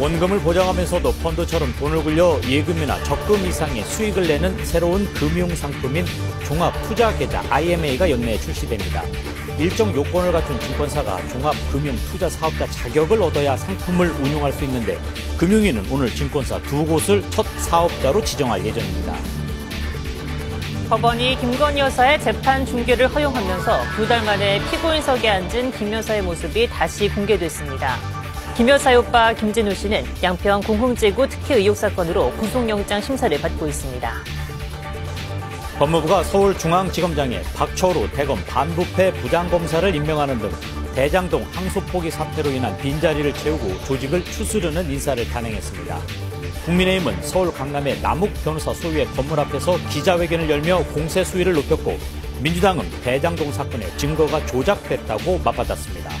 원금을 보장하면서도 펀드처럼 돈을 굴려 예금이나 적금 이상의 수익을 내는 새로운 금융상품인 종합투자계좌 IMA가 연내에 출시됩니다. 일정 요건을 갖춘 증권사가 종합금융투자사업자 자격을 얻어야 상품을 운용할 수 있는데 금융위는 오늘 증권사 2곳을 첫 사업자로 지정할 예정입니다. 법원이 김건희 여사의 재판 중계를 허용하면서 2달 만에 피고인석에 앉은 김 여사의 모습이 다시 공개됐습니다. 김 여사의 오빠 김진우 씨는 양평 공흥지구 특혜 의혹 사건으로 구속영장 심사를 받고 있습니다. 법무부가 서울중앙지검장에 박철우 대검 반부패 부장검사를 임명하는 등 대장동 항소포기 사태로 인한 빈자리를 채우고 조직을 추스르는 인사를 단행했습니다. 국민의힘은 서울 강남의 남욱 변호사 소유의 건물 앞에서 기자회견을 열며 공세 수위를 높였고 민주당은 대장동 사건의 증거가 조작됐다고 맞받았습니다.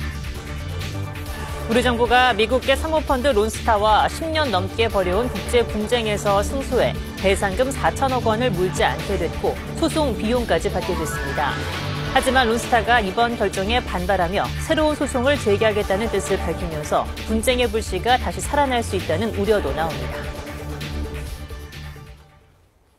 우리 정부가 미국계 사모펀드 론스타와 10년 넘게 벌여온 국제 분쟁에서 승소해 배상금 4천억 원을 물지 않게 됐고 소송 비용까지 받게 됐습니다. 하지만 론스타가 이번 결정에 반발하며 새로운 소송을 제기하겠다는 뜻을 밝히면서 분쟁의 불씨가 다시 살아날 수 있다는 우려도 나옵니다.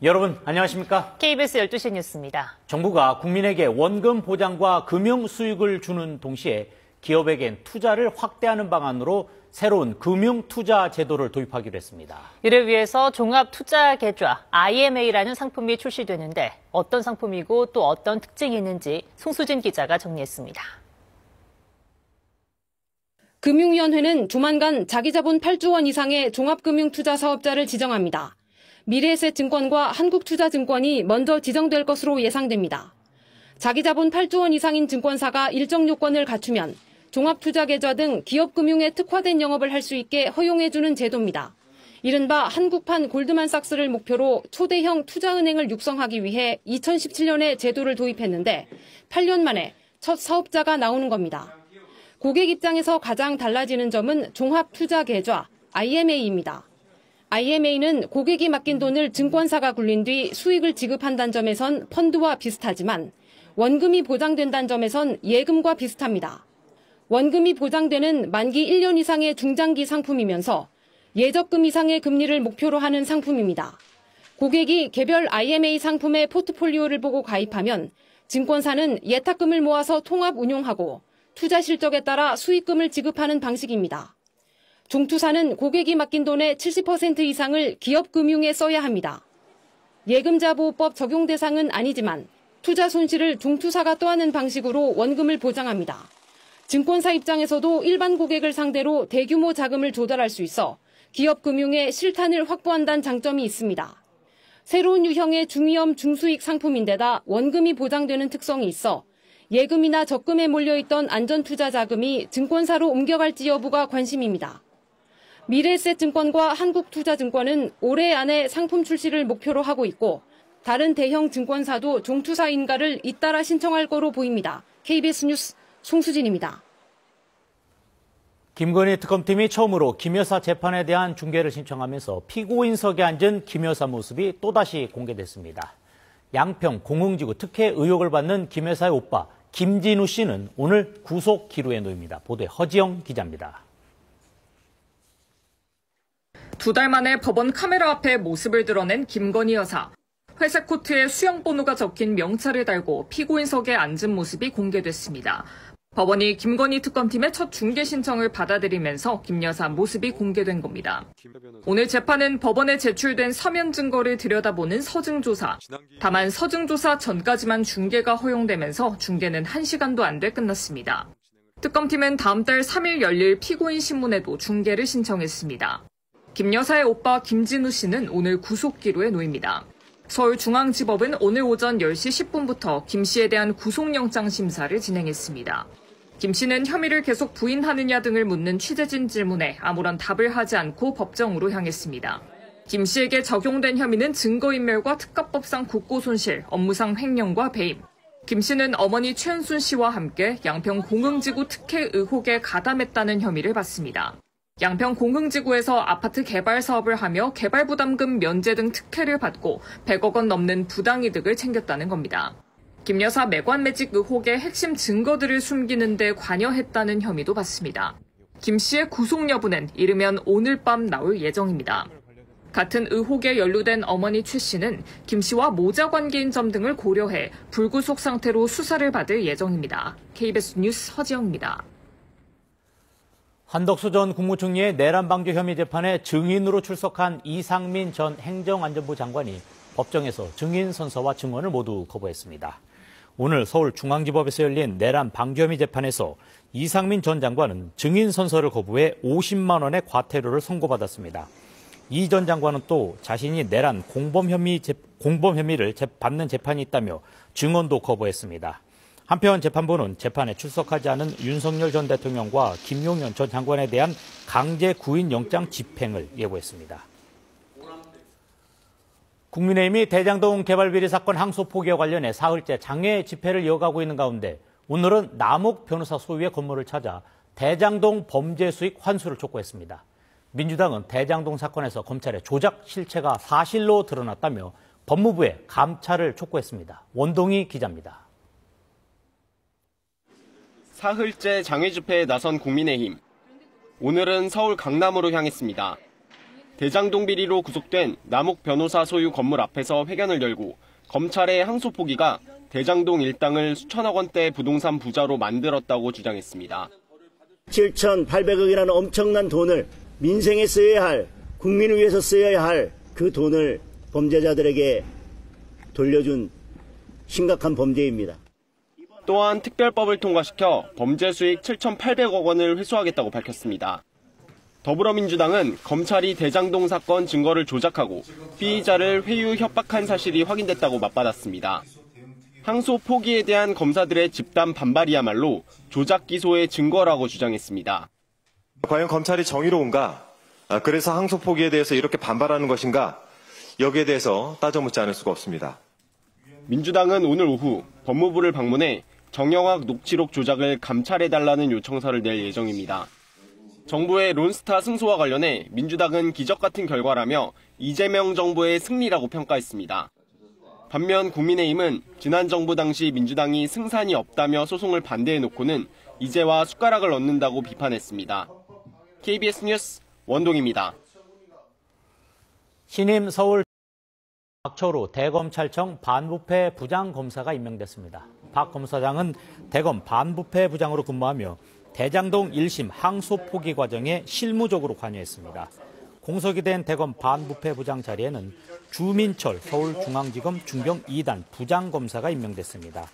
여러분 안녕하십니까? KBS 12시 뉴스입니다. 정부가 국민에게 원금 보장과 금융 수익을 주는 동시에 기업에겐 투자를 확대하는 방안으로 새로운 금융투자 제도를 도입하기로 했습니다. 이를 위해서 종합투자계좌 IMA라는 상품이 출시되는데 어떤 상품이고 또 어떤 특징이 있는지 송수진 기자가 정리했습니다. 금융위원회는 조만간 자기자본 8조 원 이상의 종합금융투자사업자를 지정합니다. 미래에셋증권과 한국투자증권이 먼저 지정될 것으로 예상됩니다. 자기자본 8조 원 이상인 증권사가 일정 요건을 갖추면 종합투자계좌 등 기업금융에 특화된 영업을 할 수 있게 허용해주는 제도입니다. 이른바 한국판 골드만삭스를 목표로 초대형 투자은행을 육성하기 위해 2017년에 제도를 도입했는데 8년 만에 첫 사업자가 나오는 겁니다. 고객 입장에서 가장 달라지는 점은 종합투자계좌 IMA입니다. IMA는 고객이 맡긴 돈을 증권사가 굴린 뒤 수익을 지급한다는 점에선 펀드와 비슷하지만 원금이 보장된다는 점에선 예금과 비슷합니다. 원금이 보장되는 만기 1년 이상의 중장기 상품이면서 예적금 이상의 금리를 목표로 하는 상품입니다. 고객이 개별 IMA 상품의 포트폴리오를 보고 가입하면 증권사는 예탁금을 모아서 통합 운용하고 투자 실적에 따라 수익금을 지급하는 방식입니다. 종투사는 고객이 맡긴 돈의 70% 이상을 기업금융에 써야 합니다. 예금자보호법 적용 대상은 아니지만 투자 손실을 종투사가 떠안는 방식으로 원금을 보장합니다. 증권사 입장에서도 일반 고객을 상대로 대규모 자금을 조달할 수 있어 기업금융의 실탄을 확보한다는 장점이 있습니다. 새로운 유형의 중위험 중수익 상품인데다 원금이 보장되는 특성이 있어 예금이나 적금에 몰려있던 안전투자 자금이 증권사로 옮겨갈지 여부가 관심입니다. 미래에셋증권과 한국투자증권은 올해 안에 상품 출시를 목표로 하고 있고 다른 대형 증권사도 종투사 인가를 잇따라 신청할 거로 보입니다. KBS 뉴스 송수진입니다. 김건희 특검팀이 처음으로 김 여사 재판에 대한 중계를 신청하면서 피고인석에 앉은 김 여사 모습이 또다시 공개됐습니다. 양평 공흥지구 특혜 의혹을 받는 김 여사의 오빠 김진우 씨는 오늘 구속 기로에 놓입니다. 보도에 허지영 기자입니다. 2달 만에 법원 카메라 앞에 모습을 드러낸 김건희 여사. 회색 코트에 수영 번호가 적힌 명찰을 달고 피고인석에 앉은 모습이 공개됐습니다. 법원이 김건희 특검팀의 첫 중계 신청을 받아들이면서 김 여사 모습이 공개된 겁니다. 오늘 재판은 법원에 제출된 서면 증거를 들여다보는 서증조사. 다만 서증조사 전까지만 중계가 허용되면서 중계는 1시간도 안 돼 끝났습니다. 특검팀은 다음 달 3일 열릴 피고인 신문에도 중계를 신청했습니다. 김 여사의 오빠 김진우 씨는 오늘 구속기로에 놓입니다. 서울중앙지법은 오늘 오전 10시 10분부터 김 씨에 대한 구속영장 심사를 진행했습니다. 김 씨는 혐의를 계속 부인하느냐 등을 묻는 취재진 질문에 아무런 답을 하지 않고 법정으로 향했습니다. 김 씨에게 적용된 혐의는 증거인멸과 특가법상 국고손실, 업무상 횡령과 배임. 김 씨는 어머니 최은순 씨와 함께 양평 공흥지구 특혜 의혹에 가담했다는 혐의를 받습니다. 양평 공흥지구에서 아파트 개발 사업을 하며 개발부담금 면제 등 특혜를 받고 100억 원 넘는 부당이득을 챙겼다는 겁니다. 김 여사 매관 매직 의혹의 핵심 증거들을 숨기는 데 관여했다는 혐의도 받습니다. 김 씨의 구속 여부는 이르면 오늘 밤 나올 예정입니다. 같은 의혹에 연루된 어머니 최 씨는 김 씨와 모자 관계인 점 등을 고려해 불구속 상태로 수사를 받을 예정입니다. KBS 뉴스 허지영입니다. 한덕수 전 국무총리의 내란 방조 혐의 재판에 증인으로 출석한 이상민 전 행정안전부 장관이 법정에서 증인 선서와 증언을 모두 거부했습니다. 오늘 서울중앙지법에서 열린 내란 방조 혐의 재판에서 이상민 전 장관은 증인 선서를 거부해 50만 원의 과태료를 선고받았습니다. 이 전 장관은 또 자신이 내란 공범 혐의를 받는 재판이 있다며 증언도 거부했습니다. 한편 재판부는 재판에 출석하지 않은 윤석열 전 대통령과 김용현 전 장관에 대한 강제 구인 영장 집행을 예고했습니다. 국민의힘이 대장동 개발 비리 사건 항소 포기와 관련해 사흘째 장외 집회를 이어가고 있는 가운데 오늘은 남욱 변호사 소유의 건물을 찾아 대장동 범죄 수익 환수를 촉구했습니다. 민주당은 대장동 사건에서 검찰의 조작 실체가 사실로 드러났다며 법무부에 감찰을 촉구했습니다. 원동희 기자입니다. 사흘째 장외 집회에 나선 국민의힘. 오늘은 서울 강남으로 향했습니다. 대장동 비리로 구속된 남욱 변호사 소유 건물 앞에서 회견을 열고 검찰의 항소 포기가 대장동 일당을 수천억 원대 부동산 부자로 만들었다고 주장했습니다. 7,800억이라는 엄청난 돈을 민생에 써야 할, 국민을 위해서 써야 할 그 돈을 범죄자들에게 돌려준 심각한 범죄입니다. 또한 특별법을 통과시켜 범죄 수익 7,800억 원을 회수하겠다고 밝혔습니다. 더불어민주당은 검찰이 대장동 사건 증거를 조작하고 피의자를 회유 협박한 사실이 확인됐다고 맞받았습니다. 항소 포기에 대한 검사들의 집단 반발이야말로 조작 기소의 증거라고 주장했습니다. 과연 검찰이 정의로운가? 그래서 항소 포기에 대해서 이렇게 반발하는 것인가? 여기에 대해서 따져 묻지 않을 수가 없습니다. 민주당은 오늘 오후 법무부를 방문해 정영학 녹취록 조작을 감찰해달라는 요청서를 낼 예정입니다. 정부의 론스타 승소와 관련해 민주당은 기적 같은 결과라며 이재명 정부의 승리라고 평가했습니다. 반면 국민의힘은 지난 정부 당시 민주당이 승산이 없다며 소송을 반대해놓고는 이제와 숟가락을 얹는다고 비판했습니다. KBS 뉴스 원동입니다. 신임 서울 박철우 대검찰청 반부패 부장검사가 임명됐습니다. 박 검사장은 대검 반부패 부장으로 근무하며 대장동 1심 항소 포기 과정에 실무적으로 관여했습니다. 공석이 된 대검 반부패 부장 자리에는 주민철 서울중앙지검 중경 2단 부장검사가 임명됐습니다.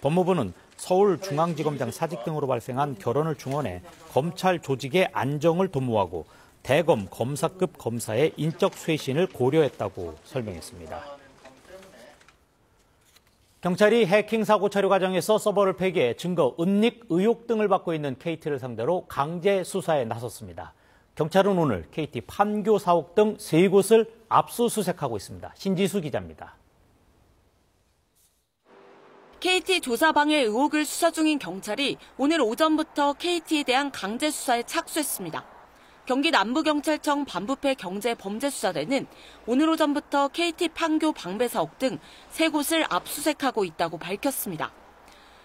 법무부는 서울중앙지검장 사직 등으로 발생한 결혼을 충원해 검찰 조직의 안정을 도모하고 대검 검사급 검사의 인적 쇄신을 고려했다고 설명했습니다. 경찰이 해킹 사고 처리 과정에서 서버를 폐기해 증거 은닉 의혹 등을 받고 있는 KT를 상대로 강제 수사에 나섰습니다. 경찰은 오늘 KT 판교 사옥 등 3곳을 압수수색하고 있습니다. 신지수 기자입니다. KT 조사방해 의혹을 수사 중인 경찰이 오늘 오전부터 KT에 대한 강제 수사에 착수했습니다. 경기 남부경찰청 반부패 경제범죄수사대는 오늘 오전부터 KT 판교 방배사옥 등 3곳을 압수수색하고 있다고 밝혔습니다.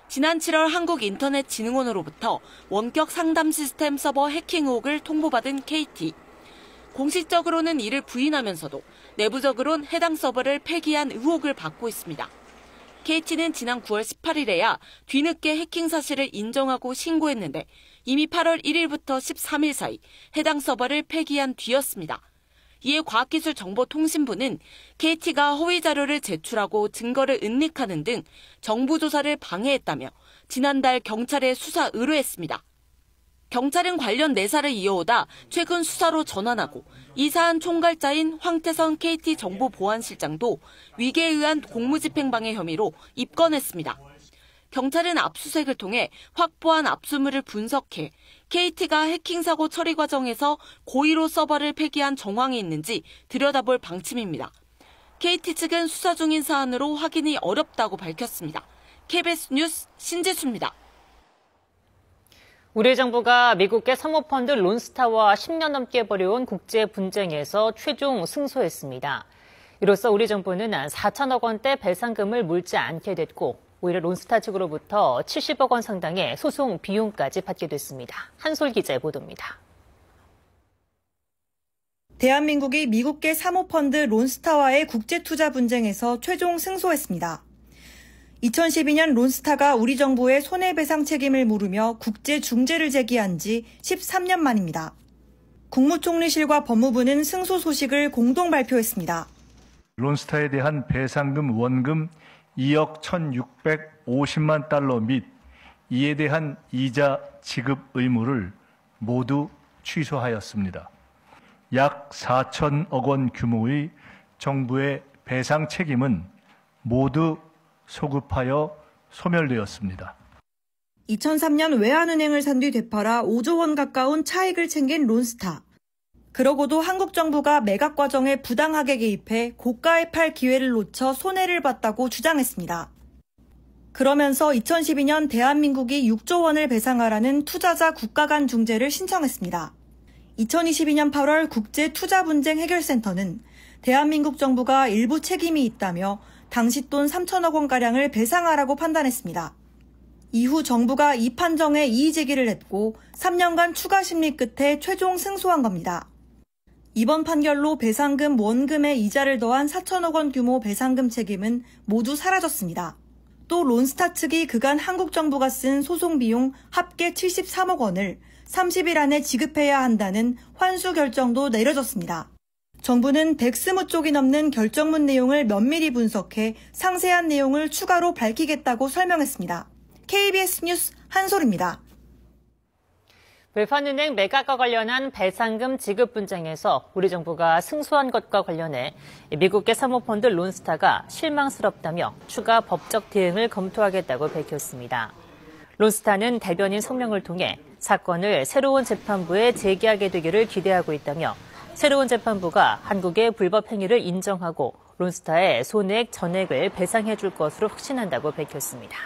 지난 7월 한국인터넷진흥원으로부터 원격 상담 시스템 서버 해킹 의혹을 통보받은 KT. 공식적으로는 이를 부인하면서도 내부적으로는 해당 서버를 폐기한 의혹을 받고 있습니다. KT는 지난 9월 18일에야 뒤늦게 해킹 사실을 인정하고 신고했는데 이미 8월 1일부터 13일 사이 해당 서버를 폐기한 뒤였습니다. 이에 과학기술정보통신부는 KT가 허위 자료를 제출하고 증거를 은닉하는 등 정부 조사를 방해했다며 지난달 경찰에 수사 의뢰했습니다. 경찰은 관련 내사를 이어오다 최근 수사로 전환하고 이 사안 총괄자인 황태선 KT 정보보안실장도 위계에 의한 공무집행방해 혐의로 입건했습니다. 경찰은 압수수색을 통해 확보한 압수물을 분석해 KT가 해킹 사고 처리 과정에서 고의로 서버를 폐기한 정황이 있는지 들여다볼 방침입니다. KT 측은 수사 중인 사안으로 확인이 어렵다고 밝혔습니다. KBS 뉴스 신지수입니다. 우리 정부가 미국계 사모펀드 론스타와 10년 넘게 벌여온 국제 분쟁에서 최종 승소했습니다. 이로써 우리 정부는 4천억 원대 배상금을 물지 않게 됐고 오히려 론스타 측으로부터 70억 원 상당의 소송 비용까지 받게 됐습니다. 한솔 기자의 보도입니다. 대한민국이 미국계 사모펀드 론스타와의 국제투자 분쟁에서 최종 승소했습니다. 2012년 론스타가 우리 정부의 손해배상 책임을 물으며 국제중재를 제기한 지 13년 만입니다. 국무총리실과 법무부는 승소 소식을 공동 발표했습니다. 론스타에 대한 배상금 원금 2억 1,650만 달러 및 이에 대한 이자 지급 의무를 모두 취소하였습니다. 약 4천억 원 규모의 정부의 배상 책임은 모두 소급하여 소멸되었습니다. 2003년 외환은행을 산 뒤 되팔아 5조 원 가까운 차익을 챙긴 론스타. 그러고도 한국 정부가 매각 과정에 부당하게 개입해 고가에 팔 기회를 놓쳐 손해를 봤다고 주장했습니다. 그러면서 2012년 대한민국이 6조 원을 배상하라는 투자자 국가 간 중재를 신청했습니다. 2022년 8월 국제투자분쟁해결센터는 대한민국 정부가 일부 책임이 있다며 당시 돈 3천억 원가량을 배상하라고 판단했습니다. 이후 정부가 이 판정에 이의제기를 했고 3년간 추가 심리 끝에 최종 승소한 겁니다. 이번 판결로 배상금 원금에 이자를 더한 4천억 원 규모 배상금 책임은 모두 사라졌습니다. 또 론스타 측이 그간 한국 정부가 쓴 소송 비용 합계 73억 원을 30일 안에 지급해야 한다는 환수 결정도 내려졌습니다. 정부는 120쪽이 넘는 결정문 내용을 면밀히 분석해 상세한 내용을 추가로 밝히겠다고 설명했습니다. KBS 뉴스 한솔입니다. 외환은행 매각과 관련한 배상금 지급 분쟁에서 우리 정부가 승소한 것과 관련해 미국계 사모펀드 론스타가 실망스럽다며 추가 법적 대응을 검토하겠다고 밝혔습니다. 론스타는 대변인 성명을 통해 사건을 새로운 재판부에 제기하게 되기를 기대하고 있다며 새로운 재판부가 한국의 불법 행위를 인정하고 론스타의 손해액 전액을 배상해 줄 것으로 확신한다고 밝혔습니다.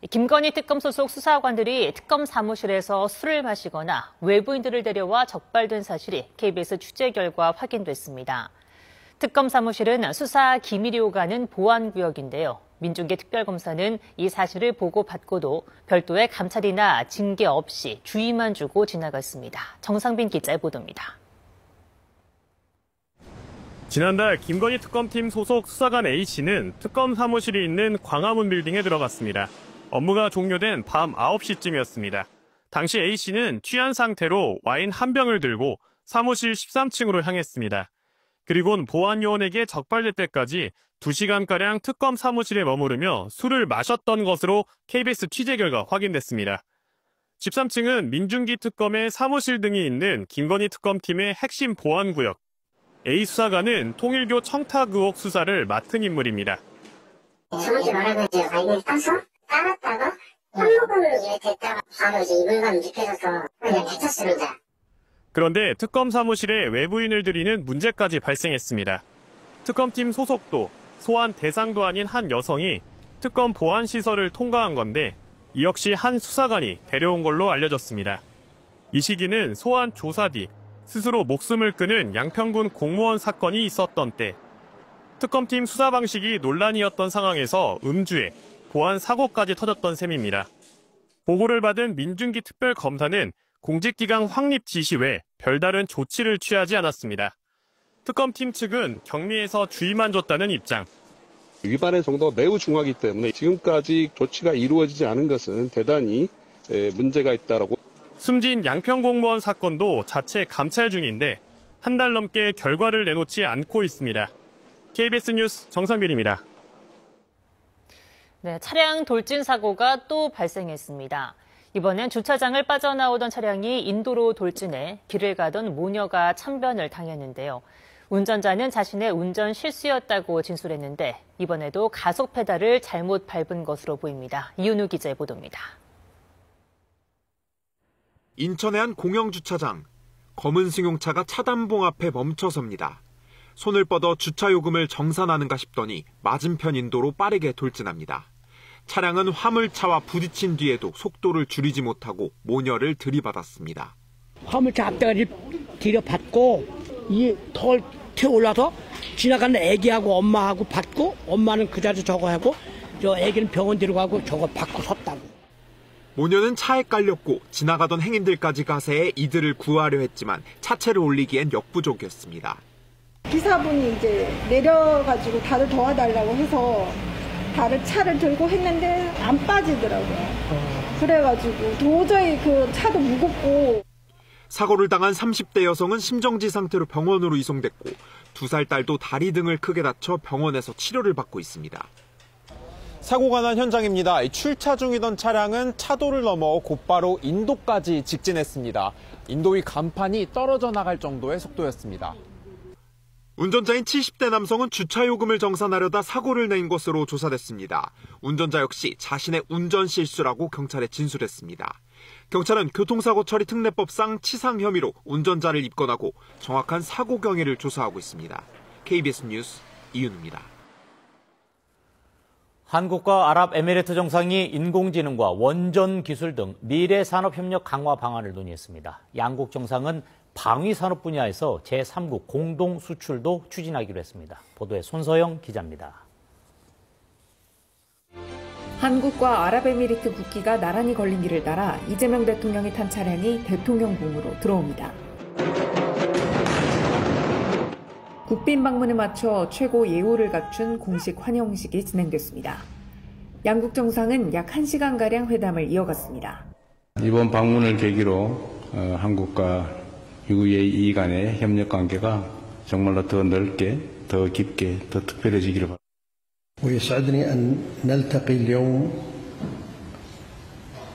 김건희 특검 소속 수사관들이 특검 사무실에서 술을 마시거나 외부인들을 데려와 적발된 사실이 KBS 취재 결과 확인됐습니다. 특검 사무실은 수사 기밀이 오가는 보안구역인데요. 민중기 특별검사는 이 사실을 보고받고도 별도의 감찰이나 징계 없이 주의만 주고 지나갔습니다. 정상빈 기자의 보도입니다. 지난달 김건희 특검팀 소속 수사관 A씨는 특검 사무실이 있는 광화문 빌딩에 들어갔습니다. 업무가 종료된 밤 9시쯤이었습니다. 당시 A씨는 취한 상태로 와인 한 병을 들고 사무실 13층으로 향했습니다. 그리고는 보안요원에게 적발될 때까지 2시간가량 특검 사무실에 머무르며 술을 마셨던 것으로 KBS 취재 결과 확인됐습니다. 13층은 민중기 특검의 사무실 등이 있는 김건희 특검팀의 핵심 보안구역. A 수사관은 통일교 청탁 의혹 수사를 맡은 인물입니다. 정확히 말하면 이제 와인을 따서 따랐다가 한 모금 됐다가 바로 이제 이물감 눕혀져서 그냥 해쳤습니다. 그런데 특검 사무실에 외부인을 들이는 문제까지 발생했습니다. 특검팀 소속도 소환 대상도 아닌 한 여성이 특검 보안시설을 통과한 건데 이 역시 한 수사관이 데려온 걸로 알려졌습니다. 이 시기는 소환 조사 뒤 스스로 목숨을 끊은 양평군 공무원 사건이 있었던 때 특검팀 수사 방식이 논란이었던 상황에서 음주에 보안 사고까지 터졌던 셈입니다. 보고를 받은 민중기 특별검사는 공직기강 확립 지시 외 별다른 조치를 취하지 않았습니다. 특검팀 측은 격리해서 주의만 줬다는 입장. 위반의 정도가 매우 중하기 때문에 지금까지 조치가 이루어지지 않은 것은 대단히 문제가 있다라고. 숨진 양평 공무원 사건도 자체 감찰 중인데 한 달 넘게 결과를 내놓지 않고 있습니다. KBS 뉴스 정상빈입니다. 네, 차량 돌진 사고가 또 발생했습니다. 이번엔 주차장을 빠져나오던 차량이 인도로 돌진해 길을 가던 모녀가 참변을 당했는데요. 운전자는 자신의 운전 실수였다고 진술했는데 이번에도 가속 페달을 잘못 밟은 것으로 보입니다. 이윤우 기자의 보도입니다. 인천의 한 공영주차장. 검은 승용차가 차단봉 앞에 멈춰섭니다. 손을 뻗어 주차요금을 정산하는가 싶더니 맞은편 인도로 빠르게 돌진합니다. 차량은 화물차와 부딪힌 뒤에도 속도를 줄이지 못하고 모녀를 들이받았습니다. 화물차 앞대가리 들여받고 이 튀어올라서 지나가는 애기하고 엄마하고 받고 엄마는 그 자리에서 저거 하고 저 애기는 병원 데려가고 저거 받고 섰다고. 모녀는 차에 깔렸고 지나가던 행인들까지 가세해 이들을 구하려 했지만 차체를 올리기엔 역부족이었습니다. 기사분이 이제 내려가지고 다들 도와달라고 해서 다들 차를 들고 했는데 안 빠지더라고요. 그래가지고 도저히 그 차도 무겁고. 사고를 당한 30대 여성은 심정지 상태로 병원으로 이송됐고 2살 딸도 다리 등을 크게 다쳐 병원에서 치료를 받고 있습니다. 사고가 난 현장입니다. 출차 중이던 차량은 차도를 넘어 곧바로 인도까지 직진했습니다. 인도의 간판이 떨어져 나갈 정도의 속도였습니다. 운전자인 70대 남성은 주차요금을 정산하려다 사고를 낸 것으로 조사됐습니다. 운전자 역시 자신의 운전 실수라고 경찰에 진술했습니다. 경찰은 교통사고 처리 특례법상 치상 혐의로 운전자를 입건하고 정확한 사고 경위를 조사하고 있습니다. KBS 뉴스 이윤우입니다. 한국과 아랍에미리트 정상이 인공지능과 원전 기술 등 미래 산업협력 강화 방안을 논의했습니다. 양국 정상은 방위산업 분야에서 제3국 공동 수출도 추진하기로 했습니다. 보도에 손서영 기자입니다. 한국과 아랍에미리트 국기가 나란히 걸린 길을 따라 이재명 대통령이 탄 차량이 대통령궁으로 들어옵니다. 국빈 방문에 맞춰 최고 예우를 갖춘 공식 환영식이 진행됐습니다. 양국 정상은 약 1시간가량 회담을 이어갔습니다. 이번 방문을 계기로 한국과 UAE 간의 협력 관계가 정말로 더 넓게, 더 깊게, 더 특별해지기를 바랍니다. ويسعدني أن نلتقي اليوم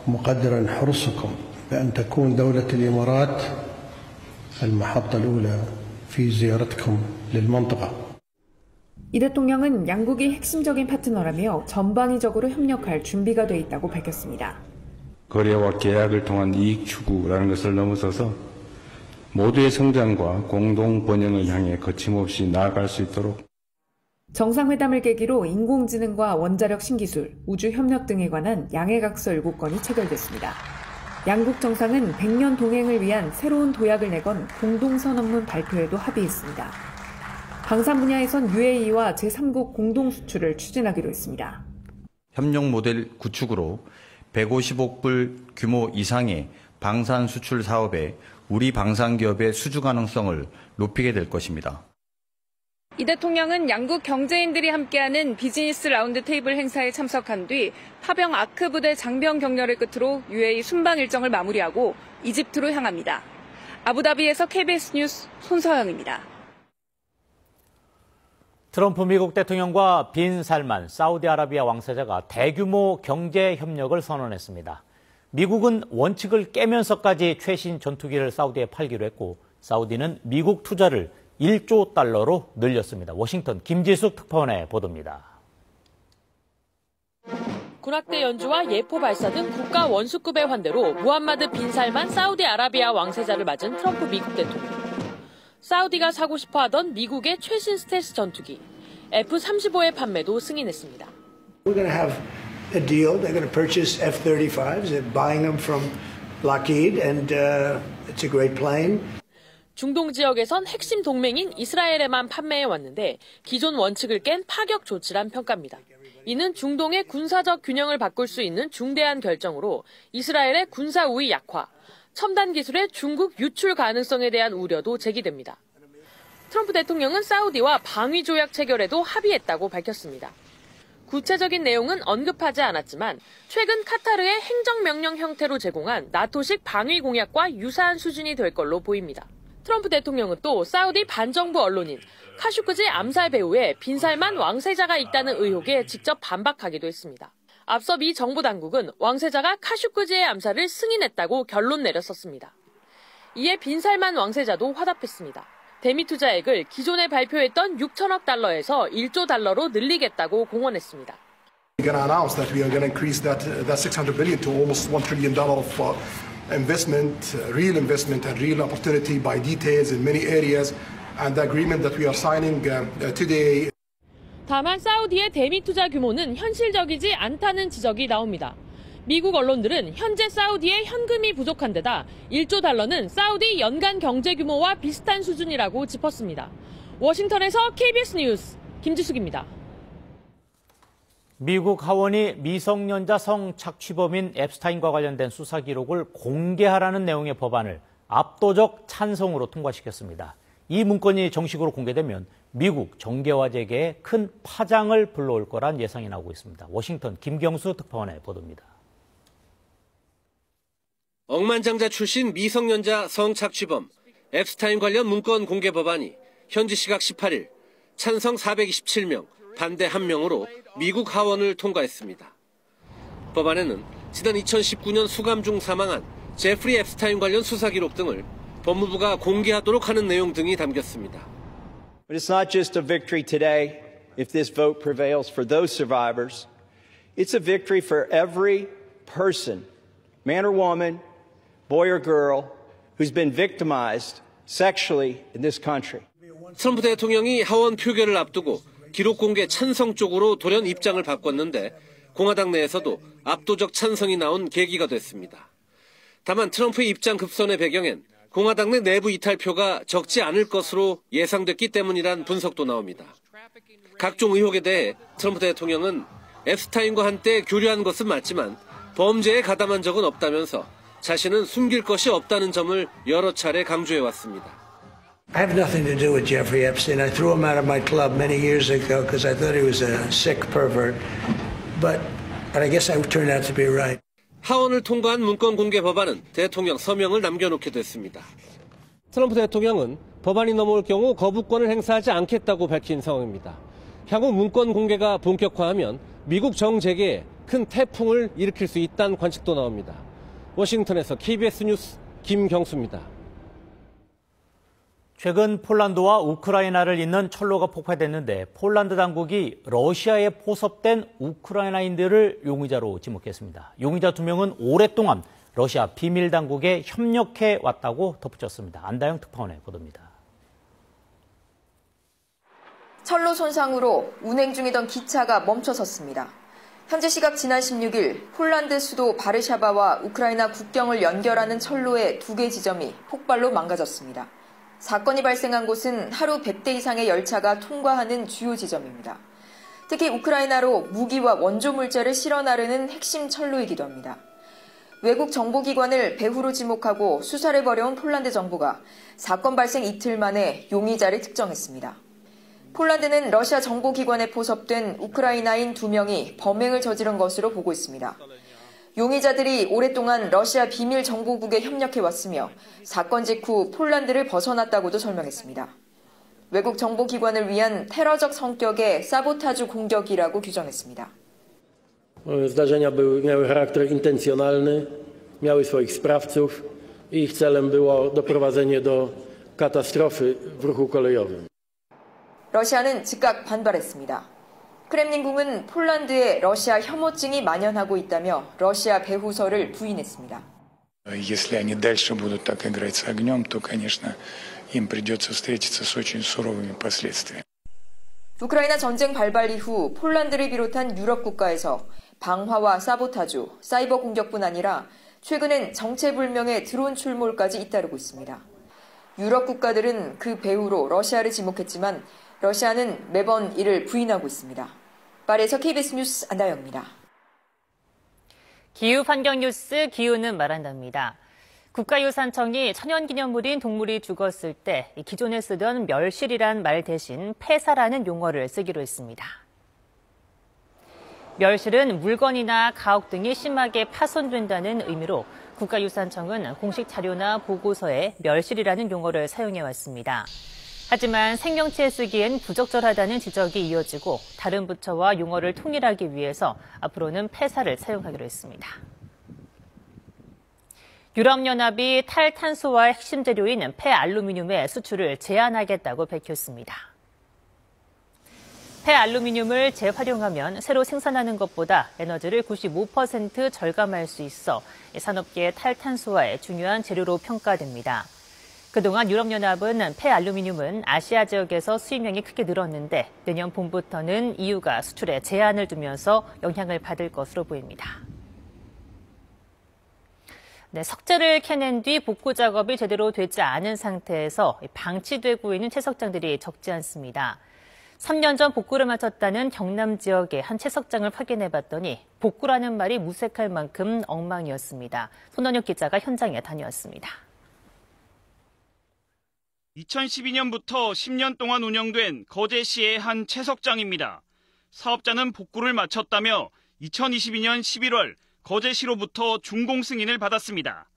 مقدرا حرصكم بأن تكون دولة الإمارات المحطة الأولى في زيارتكم للمنطقة. 이 대통령은 양국이 핵심적인 파트너라며 전방위적으로 협력할 준비가 돼 있다고 밝혔습니다. 거래와 계약을 통한 이익 추구라는 것을 넘어서서 모두의 성장과 공동 번영을 향해 거침없이 나아갈 수 있도록 정상회담을 계기로 인공지능과 원자력 신기술, 우주협력 등에 관한 양해각서 7건이 체결됐습니다. 양국 정상은 100년 동행을 위한 새로운 도약을 내건 공동선언문 발표에도 합의했습니다. 방산 분야에선 UAE와 제3국 공동수출을 추진하기로 했습니다. 협력 모델 구축으로 150억 불 규모 이상의 방산 수출 사업에 우리 방산기업의 수주 가능성을 높이게 될 것입니다. 이 대통령은 양국 경제인들이 함께하는 비즈니스 라운드 테이블 행사에 참석한 뒤 파병 아크 부대 장병 격려를 끝으로 UAE 순방 일정을 마무리하고 이집트로 향합니다. 아부다비에서 KBS 뉴스 손서영입니다. 트럼프 미국 대통령과 빈 살만 사우디아라비아 왕세자가 대규모 경제 협력을 선언했습니다. 미국은 원칙을 깨면서까지 최신 전투기를 사우디에 팔기로 했고 사우디는 미국 투자를 1조 달러로 늘렸습니다. 워싱턴 김지숙 특파원의 보도입니다. 군악대 연주와 예포 발사 등 국가 원수급의 환대로 무함마드 빈 살만 사우디아라비아 왕세자를 맞은 트럼프 미국 대통령. 사우디가 사고 싶어 하던 미국의 최신 스텔스 전투기 F-35의 판매도 승인했습니다. We're going to have a deal. They're going to purchase F-35s. They're buying them from Lockheed, and it's a great plane. 중동 지역에선 핵심 동맹인 이스라엘에만 판매해왔는데 기존 원칙을 깬 파격 조치란 평가입니다. 이는 중동의 군사적 균형을 바꿀 수 있는 중대한 결정으로 이스라엘의 군사 우위 약화, 첨단 기술의 중국 유출 가능성에 대한 우려도 제기됩니다. 트럼프 대통령은 사우디와 방위 조약 체결에도 합의했다고 밝혔습니다. 구체적인 내용은 언급하지 않았지만 최근 카타르의 행정명령 형태로 제공한 나토식 방위 공약과 유사한 수준이 될 걸로 보입니다. 트럼프 대통령은 또 사우디 반정부 언론인 카슈크지 암살 배후에 빈살만 왕세자가 있다는 의혹에 직접 반박하기도 했습니다. 앞서 미 정부 당국은 왕세자가 카슈크지의 암살을 승인했다고 결론 내렸었습니다. 이에 빈살만 왕세자도 화답했습니다. 대미 투자액을 기존에 발표했던 6천억 달러에서 1조 달러로 늘리겠다고 공언했습니다. We're going to announce that we are going to increase that $600 billion to almost $1 trillion of investment, real investment and real opportunity by details in many areas, and the agreement that we are signing today. 다만 사우디의 대미 투자 규모는 현실적이지 않다는 지적이 나옵니다. 미국 언론들은 현재 사우디의 현금이 부족한 데다 1조 달러는 사우디 연간 경제 규모와 비슷한 수준이라고 짚었습니다. 워싱턴에서 KBS 뉴스 김지숙입니다. 미국 하원이 미성년자 성착취범인 앱스타인과 관련된 수사 기록을 공개하라는 내용의 법안을 압도적 찬성으로 통과시켰습니다. 이 문건이 정식으로 공개되면 미국 정계와 재계에 큰 파장을 불러올 거란 예상이 나오고 있습니다. 워싱턴 김경수 특파원의 보도입니다. 억만장자 출신 미성년자 성착취범 앱스타인 관련 문건 공개 법안이 현지 시각 18일 찬성 427명, 반대 1명으로 미국 하원을 통과했습니다. 법안에는 지난 2019년 수감 중 사망한 제프리 앱스타인 관련 수사 기록 등을 법무부가 공개하도록 하는 내용 등이 담겼습니다. But it's not just a victory today if this vote prevails for those survivors. It's a victory for every person, man or woman, boy or girl, who's been victimized sexually in this country. 트럼프 대통령이 하원 표결을 앞두고 기록 공개 찬성 쪽으로 돌연 입장을 바꿨는데 공화당 내에서도 압도적 찬성이 나온 계기가 됐습니다. 다만 트럼프의 입장 급선의 배경엔 공화당 내 내부 이탈표가 적지 않을 것으로 예상됐기 때문이란 분석도 나옵니다. 각종 의혹에 대해 트럼프 대통령은 앱스타인과 한때 교류한 것은 맞지만 범죄에 가담한 적은 없다면서 자신은 숨길 것이 없다는 점을 여러 차례 강조해왔습니다. I have nothing to do with Jeffrey Epstein. I threw him out of my club many years ago because I thought he was a sick pervert. But I guess I turned out to be right. 하원을 통과한 문건 공개 법안은 대통령 서명을 남겨놓게 됐습니다. 트럼프 대통령은 법안이 넘어올 경우 거부권을 행사하지 않겠다고 밝힌 상황입니다. 향후 문건 공개가 본격화하면 미국 정재계에 큰 태풍을 일으킬 수 있다는 관측도 나옵니다. 워싱턴에서 KBS 뉴스 김경수입니다. 최근 폴란드와 우크라이나를 잇는 철로가 폭파됐는데 폴란드 당국이 러시아에 포섭된 우크라이나인들을 용의자로 지목했습니다. 용의자 2명은 오랫동안 러시아 비밀 당국에 협력해 왔다고 덧붙였습니다. 안다영 특파원의 보도입니다. 철로 손상으로 운행 중이던 기차가 멈춰섰습니다. 현지 시각 지난 16일 폴란드 수도 바르샤바와 우크라이나 국경을 연결하는 철로의 2개 지점이 폭발로 망가졌습니다. 사건이 발생한 곳은 하루 100대 이상의 열차가 통과하는 주요 지점입니다. 특히 우크라이나로 무기와 원조 물자를 실어 나르는 핵심 철로이기도 합니다. 외국 정보기관을 배후로 지목하고 수사를 벌여온 폴란드 정부가 사건 발생 이틀 만에 용의자를 특정했습니다. 폴란드는 러시아 정보기관에 포섭된 우크라이나인 2명이 범행을 저지른 것으로 보고 있습니다. 용의자들이 오랫동안 러시아 비밀 정보국에 협력해왔으며 사건 직후 폴란드를 벗어났다고도 설명했습니다. 외국 정보기관을 위한 테러적 성격의 사보타주 공격이라고 규정했습니다. Zdarzenia miały charakter intencjonalny, miały swoich sprawców i ich celem było doprowadzenie do katastrofy w ruchu kolejowym. 러시아는 즉각 반발했습니다. 크렘린궁은 폴란드에 러시아 혐오증이 만연하고 있다며 러시아 배후설을 부인했습니다. Если они дальше будут так играть с огнем, то, конечно, им придется встретиться с очень суровыми последствиями. 우크라이나 전쟁 발발 이후 폴란드를 비롯한 유럽 국가에서 방화와 사보타주, 사이버 공격뿐 아니라 최근엔 정체불명의 드론 출몰까지 잇따르고 있습니다. 유럽 국가들은 그 배후로 러시아를 지목했지만 러시아는 매번 이를 부인하고 있습니다. 파리에서 KBS 뉴스 안다영입니다. 기후 환경 뉴스 기후는 말한답니다. 국가유산청이 천연기념물인 동물이 죽었을 때 기존에 쓰던 멸실이란 말 대신 폐사라는 용어를 쓰기로 했습니다. 멸실은 물건이나 가옥 등이 심하게 파손된다는 의미로 국가유산청은 공식 자료나 보고서에 멸실이라는 용어를 사용해왔습니다. 하지만 생명체에 쓰기엔 부적절하다는 지적이 이어지고 다른 부처와 용어를 통일하기 위해서 앞으로는 폐사를 사용하기로 했습니다. 유럽연합이 탈탄소와의 핵심 재료인 폐알루미늄의 수출을 제한하겠다고 밝혔습니다. 폐알루미늄을 재활용하면 새로 생산하는 것보다 에너지를 95% 절감할 수 있어 산업계의 탈탄소화의 중요한 재료로 평가됩니다. 그동안 유럽연합은 폐알루미늄은 아시아 지역에서 수입량이 크게 늘었는데 내년 봄부터는 EU가 수출에 제한을 두면서 영향을 받을 것으로 보입니다. 네, 석재를 캐낸 뒤 복구 작업이 제대로 되지 않은 상태에서 방치되고 있는 채석장들이 적지 않습니다. 3년 전 복구를 마쳤다는 경남 지역의 한 채석장을 확인해봤더니 복구라는 말이 무색할 만큼 엉망이었습니다. 손원혁 기자가 현장에 다녀왔습니다. 2012년부터 10년 동안 운영된 거제시의 한 채석장입니다. 사업자는 복구를 마쳤다며 2022년 11월 거제시로부터 준공 승인을 받았습니다.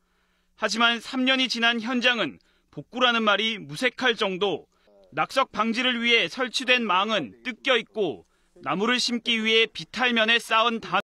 하지만 3년이 지난 현장은 복구라는 말이 무색할 정도, 낙석 방지를 위해 설치된 망은 뜯겨 있고 나무를 심기 위해 비탈면에 쌓은